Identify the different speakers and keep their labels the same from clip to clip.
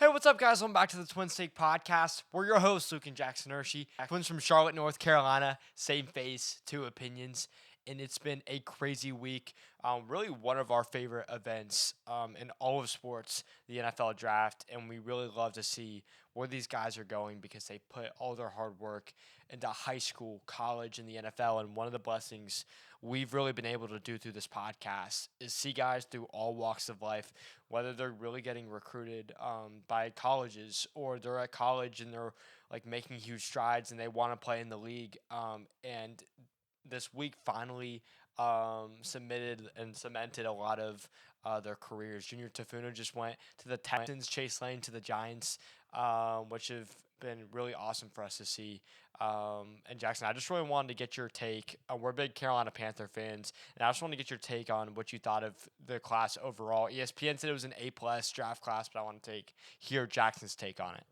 Speaker 1: Hey, what's up, guys? Welcome back to the Twin State Podcast. We're your hosts, Luke and Jackson Hershey. Twins from Charlotte, North Carolina. Same face, two opinions. And it's been a crazy week. Really one of our favorite events in all of sports, the NFL draft. And we really love to see where these guys are going because they put all their hard work into high school, college, and the NFL. And one of the blessings we've really been able to do through this podcast is see guys through all walks of life, whether they're really getting recruited by colleges or they're at college and they're like making huge strides and they want to play in the league. And this week finally submitted and cemented a lot of their careers. Junior Tafuna just went to the Texans, Chase Lane to the Giants, which have been really awesome for us to see. And Jackson, I just really wanted to get your take. We're big Carolina Panther fans, and I just wanted to get your take on what you thought of the class overall. ESPN said it was an A+ draft class, but I want to hear Jackson's take on it.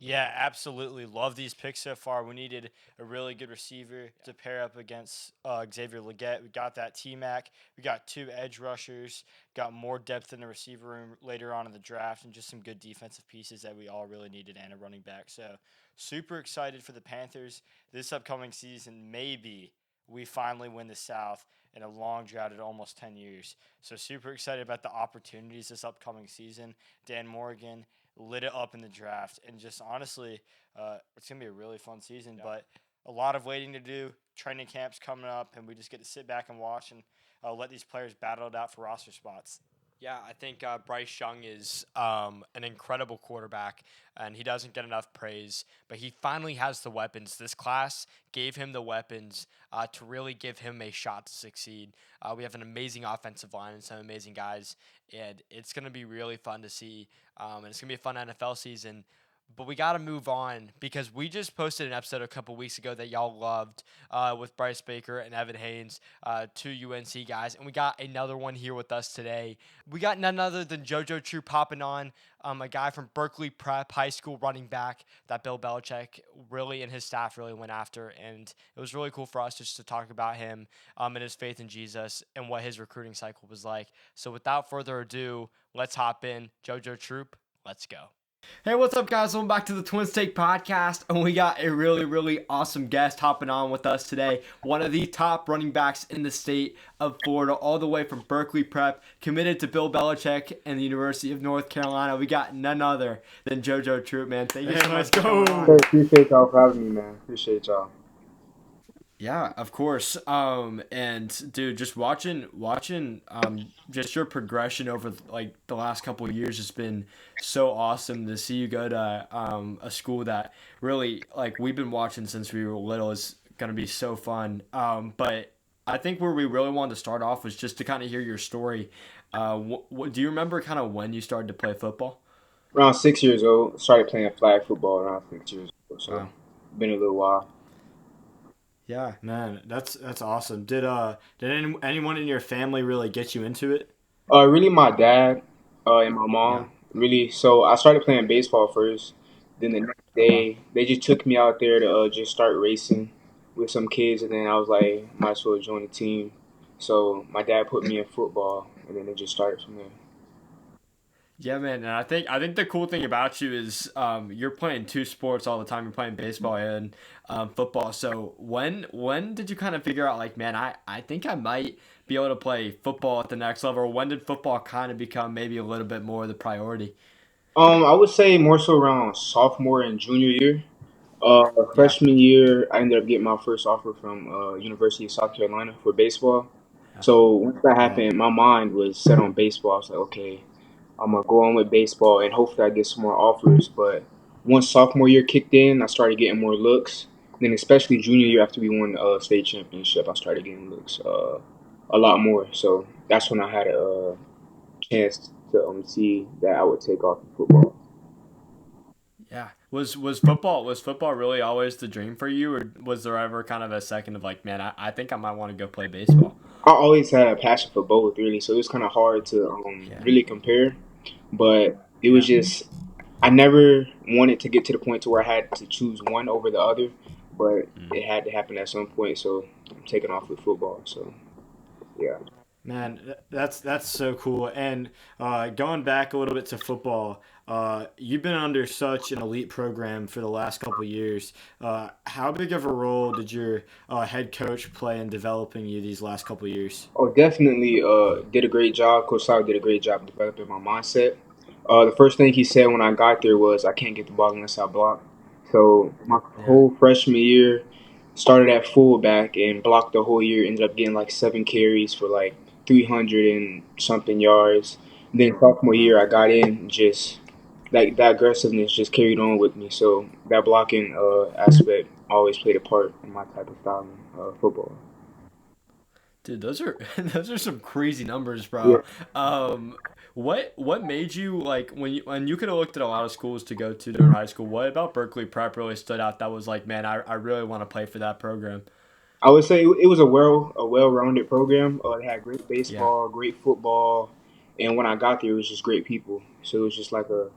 Speaker 2: Yeah, absolutely. Love these picks so far. We needed a really good receiver to pair up against Xavier Legette. We got that T-Mac. We got two edge rushers. Got more depth in the receiver room later on in the draft and just some good defensive pieces that we all really needed and a running back. So super excited for the Panthers. This upcoming season, maybe we finally win the South in a long drought at almost 10 years. So super excited about the opportunities this upcoming season. Dan Morgan lit it up in the draft, and just honestly, it's going to be a really fun season, but a lot of waiting to do. Training camp's coming up, and we just get to sit back and watch and let these players battle it out for roster spots.
Speaker 1: Yeah, I think Bryce Young is an incredible quarterback, and he doesn't get enough praise, but he finally has the weapons. This class gave him the weapons to really give him a shot to succeed. We have an amazing offensive line and some amazing guys, and it's going to be really fun to see, and it's going to be a fun NFL season. But we got to move on because we just posted an episode a couple weeks ago that y'all loved with Bryce Baker and Evan Haynes, two UNC guys. And we got another one here with us today. We got none other than Jojo Troupe hopping on, a guy from Berkeley Prep, high school running back that Bill Belichick really and his staff really went after. And it was really cool for us just to talk about him and his faith in Jesus and what his recruiting cycle was like. So without further ado, let's hop in. Jojo Troupe, let's go. Hey, what's up, guys? Welcome back to the Twin State Podcast, and we got a really, really awesome guest hopping on with us today. One of the top running backs in the state of Florida, all the way from Berkeley Prep, committed to Bill Belichick and the University of North Carolina. We got none other than Jojo Troupe, man. Thank you so much.
Speaker 3: Go. Appreciate y'all for having me, man. Appreciate y'all.
Speaker 1: Yeah, of course. And dude, just watching, just your progression over like the last couple of years has been so awesome to see you go to a school that really like we've been watching since we were little is gonna be so fun. But I think where we really wanted to start off was just to kind of hear your story. Do you remember kind of when you started to play football?
Speaker 3: Around 6 years old, started playing flag football around 6 years old. So been a little while.
Speaker 1: Yeah, man, that's awesome. Did anyone in your family really get you into it?
Speaker 3: Really, my dad and my mom. Yeah. Really, so I started playing baseball first. Then the next day, they just took me out there to just start racing with some kids, and then I was like, might as well join the team. So my dad put me in football, and then it just started from there.
Speaker 1: Yeah, man, and I think the cool thing about you is you're playing two sports all the time. You're playing baseball and football. So when did you kind of figure out like, man, I think I might be able to play football at the next level? Or when did football kind of become maybe a little bit more the priority?
Speaker 3: I would say more so around sophomore and junior year. Freshman year, I ended up getting my first offer from University of South Carolina for baseball. So once that happened, my mind was set on baseball. I was like, okay, I'm going to go on with baseball and hopefully I get some more offers. But once sophomore year kicked in, I started getting more looks. Then especially junior year after we won the state championship, I started getting looks a lot more. So that's when I had a chance to see that I would take off in football.
Speaker 1: Yeah. Was football really always the dream for you, or was there ever kind of a second of like, man, I think I might want to go play baseball?
Speaker 3: I always had a passion for both, really. So it was kind of hard to really compare. But it was just, I never wanted to get to the point to where I had to choose one over the other. But it had to happen at some point. So I'm taking off with football. So, yeah.
Speaker 2: Man, that's so cool. And going back a little bit to football, you've been under such an elite program for the last couple of years. How big of a role did your head coach play in developing you these last couple of years?
Speaker 3: Oh, definitely did a great job. Coach Sal did a great job developing my mindset. The first thing he said when I got there was, I can't get the ball unless I block. So my
Speaker 2: Yeah.
Speaker 3: whole freshman year started at fullback and blocked the whole year. Ended up getting like 7 carries for like 300 and something yards. Then sophomore
Speaker 2: Wow.
Speaker 3: year I got in, just like that aggressiveness just carried on with me. So that blocking aspect always played a part in my type of style in football.
Speaker 1: Dude, those are those are some crazy numbers,
Speaker 3: Yeah.
Speaker 1: bro. Um, what made you like when you could have looked at a lot of schools to go to during high school? What about Berkeley Prep really stood out? That was like, man, I really want to play for that program.
Speaker 3: I would say it was a well-rounded program. They had great
Speaker 1: Yeah.
Speaker 3: baseball, great football, and when I got there, it was just great people. So it was just like a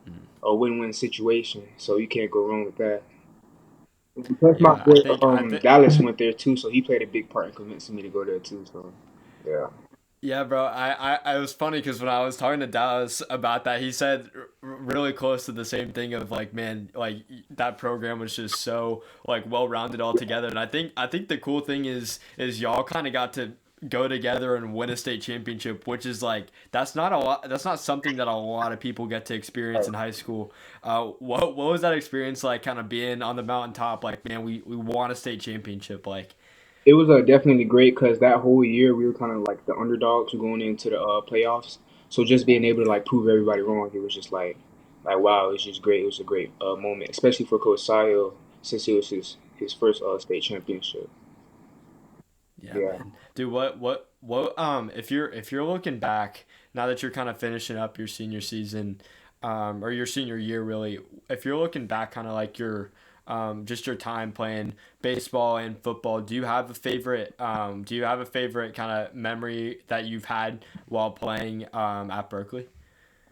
Speaker 3: win-win situation. So you can't go wrong with that. And plus, my
Speaker 1: Yeah,
Speaker 3: boy
Speaker 1: I think
Speaker 3: Dallas went there too, so he played a big part in convincing me to go there too. So yeah,
Speaker 1: yeah, bro. I was funny because when I was talking to Dallas about that, he said really close to the same thing of like, man, like that program was just so like well rounded all together. And I think the cool thing is y'all kind of got to go together and win a state championship, which is like that's not a lot. That's not something that a lot of people get to experience in high school. What was that experience like? Kind of being on the mountaintop, like, man, we won a state championship, like.
Speaker 3: it was definitely great because that whole year we were kind of like the underdogs going into the playoffs. So just being able to like prove everybody wrong, it was just like wow, it was just great. It was a great moment, especially for Coach Sayo since it was his first state championship.
Speaker 1: Yeah,
Speaker 3: Yeah.
Speaker 1: man. Dude, if you're looking back now that you're kind of finishing up your senior season, or your senior year really, if you're looking back kind of like your just your time playing baseball and football, do you have a favorite kind of memory that you've had while playing at Berkeley?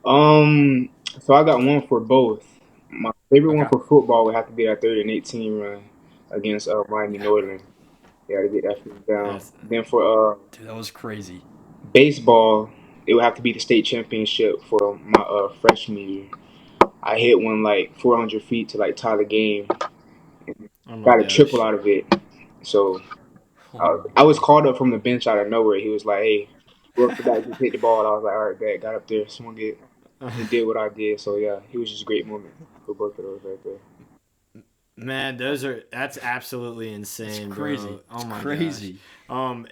Speaker 3: Um, so I got one for both. My favorite one
Speaker 1: Okay.
Speaker 3: for football would have to be that 30-18 run against Miami
Speaker 1: Yeah, bro.
Speaker 3: Northern. Yeah, to get that thing down.
Speaker 1: That's,
Speaker 3: Then for
Speaker 1: dude, that was crazy.
Speaker 3: baseball, it would have to be the state championship for my freshman year. I hit one like 400 feet to like tie the game.
Speaker 2: Oh my
Speaker 3: Got a triple
Speaker 2: gosh.
Speaker 3: out of it. So
Speaker 1: Oh my
Speaker 3: I was
Speaker 1: god.
Speaker 3: called up from the bench out of nowhere. He was like, "Hey, go up the bat, just hit the ball." I was like, "All right, bet." Got up there, swung it, and did what I did. So yeah, it was just a great moment for both of those right there.
Speaker 2: Man, that's absolutely
Speaker 1: It's
Speaker 2: insane, bro.
Speaker 1: crazy.
Speaker 2: Oh
Speaker 1: It's
Speaker 2: my gosh.
Speaker 1: crazy.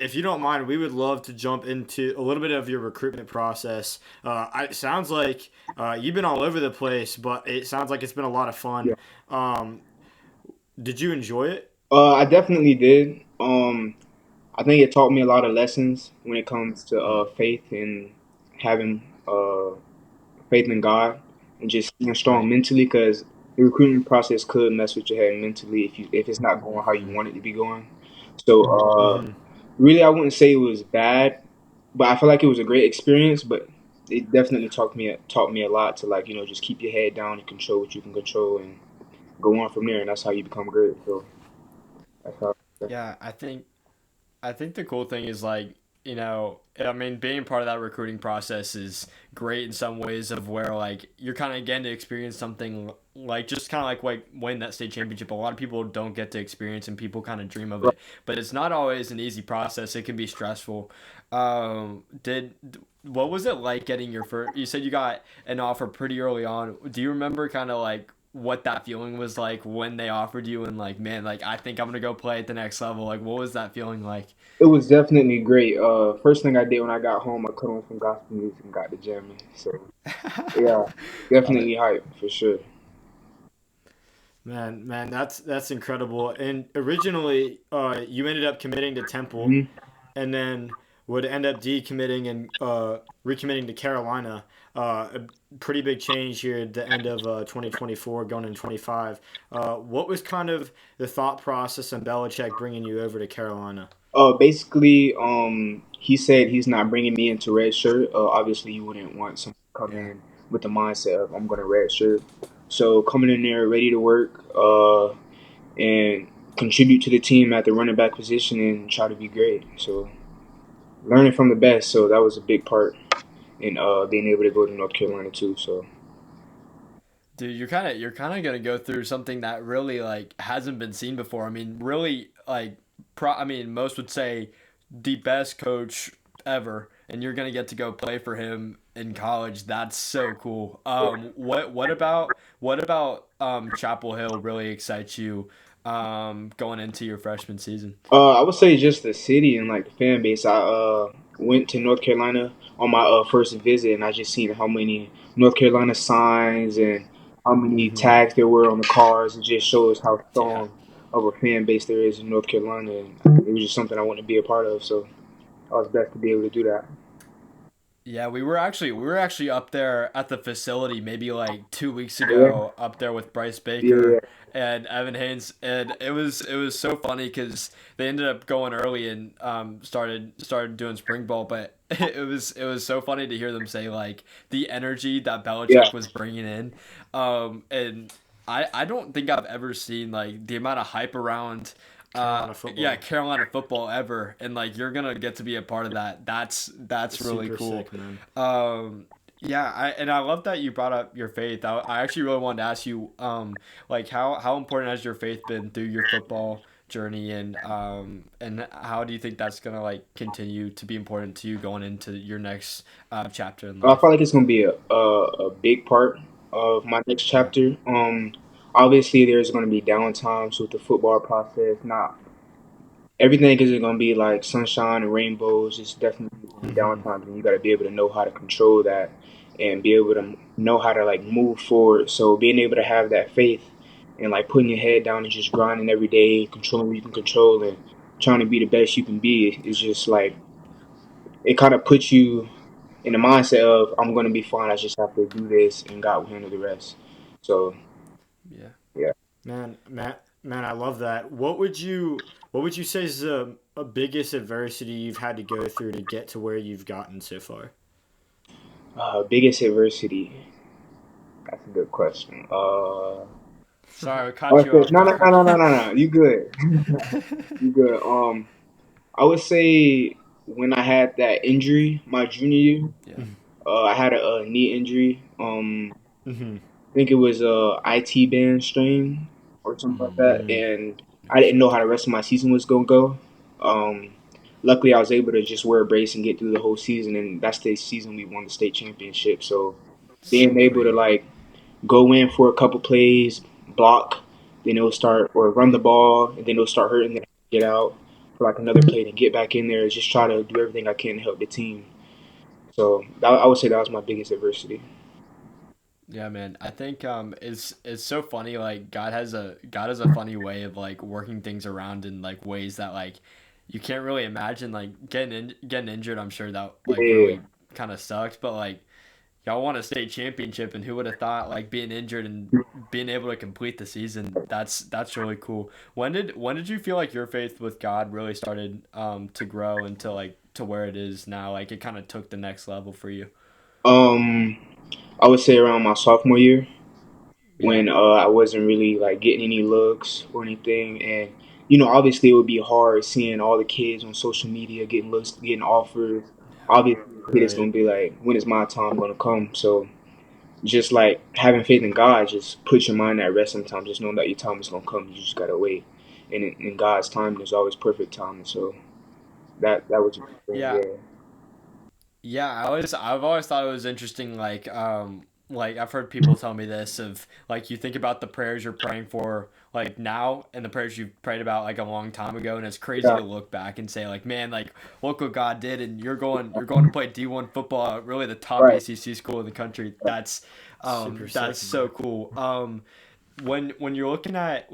Speaker 2: If you don't mind, we would love to jump into a little bit of your recruitment process. It sounds like you've been all over the place, but it sounds like it's been a lot of fun.
Speaker 3: Yeah.
Speaker 2: Um, did you enjoy it?
Speaker 3: I definitely did. I think it taught me a lot of lessons when it comes to faith and having faith in God and just being strong
Speaker 2: Right.
Speaker 3: mentally because the recruitment process could mess with your head mentally if it's not going how you want it to be going. So
Speaker 2: Mm-hmm.
Speaker 3: really, I wouldn't say it was bad, but I feel like it was a great experience. But it definitely taught me a lot to like just keep your head down and control what you can control and go on from there, and that's how you become great. So that's how.
Speaker 1: Yeah, I think the cool thing is like, I mean, being part of that recruiting process is great in some ways of where like you're kind of getting to experience something like just kind of like win that state championship. A lot of people don't get to experience and people kind of dream of it, but it's not always an easy process. It can be stressful. Did what was it like getting your first? You said you got an offer pretty early on. Do you remember kind of like what that feeling was like when they offered you and like, man, like I think I'm gonna go play at the next level? Like, what was that feeling like?
Speaker 3: It was definitely great. First thing I did when I got home, I cut on some gospel music and got to jamming. So yeah,
Speaker 1: Love it.
Speaker 3: definitely hype for sure.
Speaker 2: Man, that's incredible. And originally, you ended up committing to Temple,
Speaker 3: Hmm.
Speaker 2: and then would end up decommitting and recommitting to Carolina. A pretty big change here at the end of 2024, going into 25. What was kind of the thought process and Belichick bringing you over to Carolina?
Speaker 3: Basically, he said he's not bringing me into red shirt. Obviously, you wouldn't want someone to come
Speaker 1: Yeah.
Speaker 3: in with the mindset of I'm going to red shirt. So coming in there ready to work, and contribute to the team at the running back position and try to be great. So learning from the best. So that was a big part in being able to go to North Carolina too. So
Speaker 1: Dude, you're kind of gonna go through something that really like hasn't been seen before. I mean, really like, I mean, most would say the best coach ever, and you're gonna get to go play for him in college. That's so cool. What about Chapel Hill really excites you going into your freshman season?
Speaker 3: I would say just the city and like the fan base. I went to North Carolina on my first visit, and I just seen how many North Carolina signs and how many
Speaker 2: Mm-hmm.
Speaker 3: tags there were on the cars. It just shows how
Speaker 1: Yeah.
Speaker 3: strong of a fan base there is in North Carolina, and it was just something I wanted to be a part of. So I was blessed to be able to do that.
Speaker 1: Yeah, we were actually up there at the facility maybe like 2 weeks
Speaker 3: Yeah,
Speaker 1: ago up there with Bryce
Speaker 3: yeah,
Speaker 1: Baker and Evan Haynes, and it was so funny because they ended up going early and started doing spring ball, but it was so funny to hear them say like the energy that
Speaker 3: yeah.
Speaker 1: Belichick was bringing in, and I don't think I've ever seen like the amount of hype around
Speaker 2: Carolina
Speaker 1: yeah,
Speaker 2: football.
Speaker 1: Carolina football ever, and like you're gonna get to be a part of that. That's really
Speaker 2: Super
Speaker 1: cool.
Speaker 2: sick, man.
Speaker 1: Um, yeah, I love that you brought up your faith. I actually really wanted to ask you, like how important has your faith been through your football journey, and how do you think that's gonna like continue to be important to you going into your next chapter in
Speaker 3: I feel
Speaker 1: life?
Speaker 3: like it's gonna be a big part of my next
Speaker 1: Yeah.
Speaker 3: chapter. Obviously there's gonna be downtimes with the football process. Not everything isn't gonna be like sunshine and rainbows. It's definitely gonna be
Speaker 2: Mm-hmm.
Speaker 3: downtimes, and you gotta be able to know how to control that and be able to know how to like move forward. So being able to have that faith and like putting your head down and just grinding every day, controlling what you can control and trying to be the best you can be is just like it kind of puts you in the mindset of I'm gonna be fine. I just have to do this, and God will handle the rest. So
Speaker 1: Yeah.
Speaker 3: yeah,
Speaker 2: Man, I love that. What would you say is the biggest adversity you've had to go through to get to where you've gotten so far?
Speaker 3: biggest adversity. That's a good question.
Speaker 1: Sorry, I
Speaker 3: I
Speaker 1: caught
Speaker 3: would
Speaker 1: you
Speaker 3: say
Speaker 1: off
Speaker 3: no, no, no,
Speaker 1: guard.
Speaker 3: no, no, no, no. You good? You good? I would say when I had that injury my junior year,
Speaker 1: Yeah.
Speaker 3: I had a knee injury.
Speaker 2: Mm-hmm.
Speaker 3: I think it was a IT band strain or something like that,
Speaker 2: Mm-hmm.
Speaker 3: and
Speaker 1: No
Speaker 3: I didn't know how
Speaker 1: shit.
Speaker 3: the rest of my season was gonna go. Um, Luckily, I was able to just wear a brace and get through the whole season, and that's the season we won the state championship. So
Speaker 1: So
Speaker 3: being able to
Speaker 1: great.
Speaker 3: like go in for a couple plays, block, then it'll start or run the ball, and then it'll start hurting, then get out for like another play, then get back in there, just try to do everything I can to help the team. So I would say that was my biggest adversity.
Speaker 1: Yeah, man. I think it's so funny. Like God has a funny way of like working things around in like ways that like you can't really imagine. Like getting injured. I'm sure that like
Speaker 3: Yeah.
Speaker 1: really kind of sucked. But like y'all won a state championship, and who would have thought like being injured and being able to complete the season? That's really cool. When did you feel like your faith with God really started to grow into like to where it is now? Like it kind of took the next level for you.
Speaker 3: Um, I would say around my sophomore year
Speaker 1: Yeah.
Speaker 3: when I wasn't really like getting any looks or anything, and obviously it would be hard seeing all the kids on social media getting looks, getting offers. Obviously, the kid is
Speaker 2: Right.
Speaker 3: gonna be like, when is my time gonna come? So just like having faith in God, just put your mind at rest sometimes. Just knowing that your time is gonna come. You just gotta wait, and in God's time, there's always perfect time. And so that was
Speaker 1: Yeah.
Speaker 3: yeah.
Speaker 1: Yeah, I've always thought it was interesting. Like I've heard people tell me this of like you think about the prayers you're praying for like now and the prayers you've prayed about like a long time ago, and it's crazy
Speaker 3: Yeah,
Speaker 1: to look back and say like, man, like look what God did, and you're going to play D1 football at really the top
Speaker 3: right.
Speaker 1: ACC school in the country.
Speaker 3: Right.
Speaker 2: Super
Speaker 1: That's
Speaker 2: sick,
Speaker 1: so
Speaker 2: man.
Speaker 1: cool. When you're looking at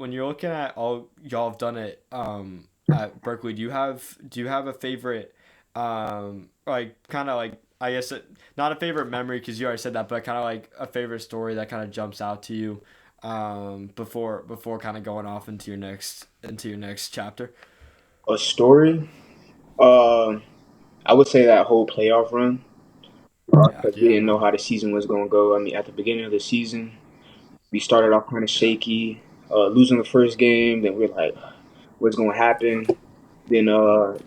Speaker 1: all y'all have done it at Berkeley, do you have a favorite like kind of like I guess not a favorite memory because you already said that, but kind of like a favorite story that kind of jumps out to you before kind of going off into your next chapter.
Speaker 3: A story. Um, I would say that whole playoff run
Speaker 1: Yeah,
Speaker 3: because we
Speaker 2: Yeah,
Speaker 3: didn't know
Speaker 2: man.
Speaker 3: how the season was going to go. I mean, at the beginning of the season, we started off kind of
Speaker 1: yeah,
Speaker 3: shaky, losing the first game. Then we're like, what's going to happen? then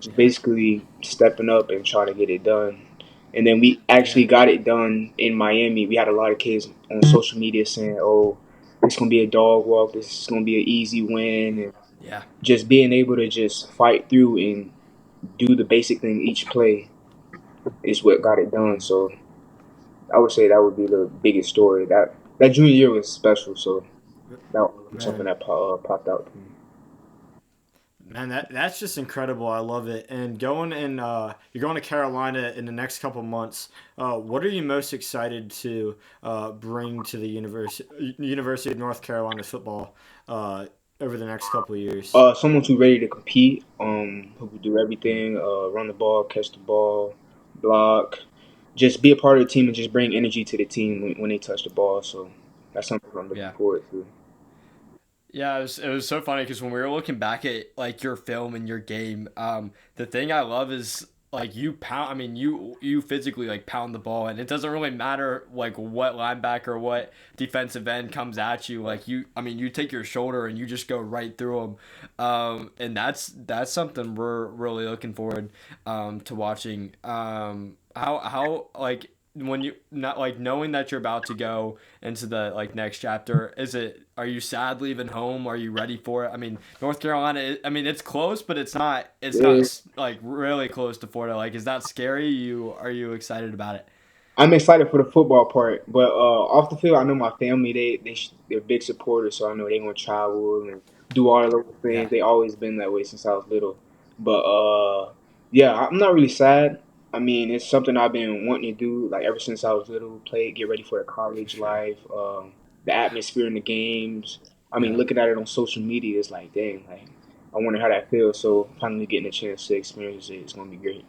Speaker 3: just basically stepping up and trying to get it done. And then we actually got it done in Miami. We had a lot of kids on social media saying, "Oh, it's gonna be a dog walk. This is gonna be an easy win." And
Speaker 1: Yeah.
Speaker 3: just being able to just fight through and do the basic thing each play is what got it done. So I would say that would be the biggest story. That junior year was special. So that was something that popped out to me.
Speaker 2: Man, that's just incredible. I love it. And you're going to Carolina in the next couple months. What are you most excited to bring to the University of North Carolina football over the next couple of years?
Speaker 3: Someone who's ready to compete, who will do everything, run the ball, catch the ball, block, just be a part of the team and just bring energy to the team when they touch the ball. So that's something I'm looking forward to.
Speaker 1: Yeah, it was so funny because when we were looking back at like your film and your game, the thing I love is like you pound. I mean, you physically like pound the ball, and it doesn't really matter like what linebacker, what defensive end comes at you. Like you take your shoulder and you just go right through them, and that's something we're really looking forward to watching. How like when you not like knowing that you're about to go into the like next chapter, are you sad leaving home? Are you ready for it? I mean, North Carolina, I mean, it's close, but it's not like really close to Florida. Like, is that scary? Are you excited about it?
Speaker 3: I'm excited for the football part, but off the field, I know my family they're big supporters, so I know they're gonna travel and do all of those
Speaker 1: Yeah.
Speaker 3: things. They always been that way since I was little. But yeah, I'm not really sad. I mean, it's something I've been wanting to do like ever since I was little. Play, get ready for the college life, the atmosphere in the games. I mean,
Speaker 1: Yeah.
Speaker 3: looking at it on social media, it's like, dang, like I wonder how that feels. So finally getting a chance to experience it, it's gonna be great.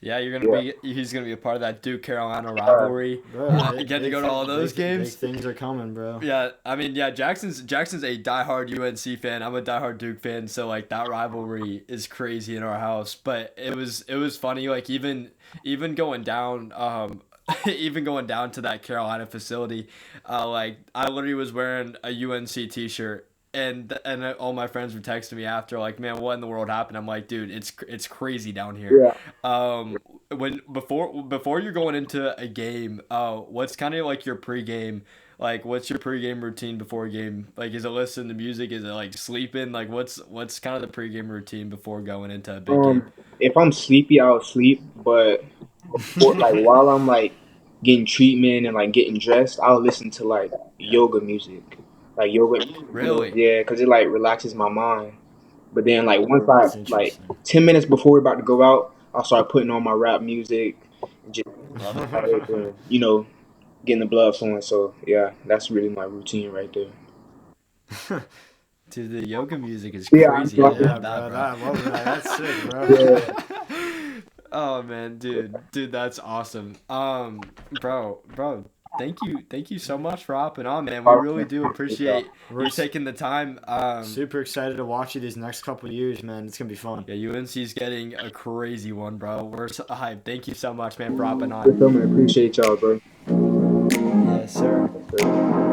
Speaker 1: Yeah,
Speaker 3: Yeah.
Speaker 1: he's gonna be a part of that Duke Carolina rivalry.
Speaker 2: Bro,
Speaker 1: Get to go to all those
Speaker 2: big
Speaker 1: games.
Speaker 2: things are coming, bro.
Speaker 1: Yeah, I mean, yeah, Jackson's a diehard UNC fan. I'm a diehard Duke fan, so like that rivalry is crazy in our house. But it was funny, like even going down, even going down to that Carolina facility, like I literally was wearing a UNC t-shirt. And all my friends were texting me after, like, man, what in the world happened? I'm like, dude, it's crazy down here.
Speaker 3: Yeah.
Speaker 1: When before you're going into a game, what's kind of like your pregame? Like, what's your pregame routine before a game? Like, is it listening to music? Is it like sleeping? Like, what's kind of the pregame routine before going into a big game?
Speaker 3: If I'm sleepy, I'll sleep. But like while I'm like getting treatment and like getting dressed, I'll listen to like yoga music, like yoga.
Speaker 1: Really?
Speaker 3: Yeah, because it like relaxes my mind. But then like once I
Speaker 2: That's
Speaker 3: like
Speaker 2: interesting.
Speaker 3: 10 minutes before we're about to go out, I'll start putting on my rap music and just getting the blood flowing. So yeah, that's really my routine right there.
Speaker 1: Dude, the yoga music is
Speaker 3: Yeah, I'm
Speaker 1: crazy. I
Speaker 3: talking.
Speaker 2: Yeah,
Speaker 1: love
Speaker 2: bro,
Speaker 1: that, bro.
Speaker 2: I love that. That's sick,
Speaker 3: Yeah.
Speaker 2: bro.
Speaker 1: Oh man, dude, that's awesome. Bro, thank you so much for hopping on, man. We really do appreciate
Speaker 2: We're
Speaker 1: you taking the time.
Speaker 2: super excited to watch you these next couple of years, man. It's gonna be fun.
Speaker 1: Yeah, UNC's getting a crazy one, bro. We're so hyped. Thank you so much, man, for hopping
Speaker 3: For
Speaker 1: on.
Speaker 3: filming, appreciate y'all, bro.
Speaker 1: Yes, sir.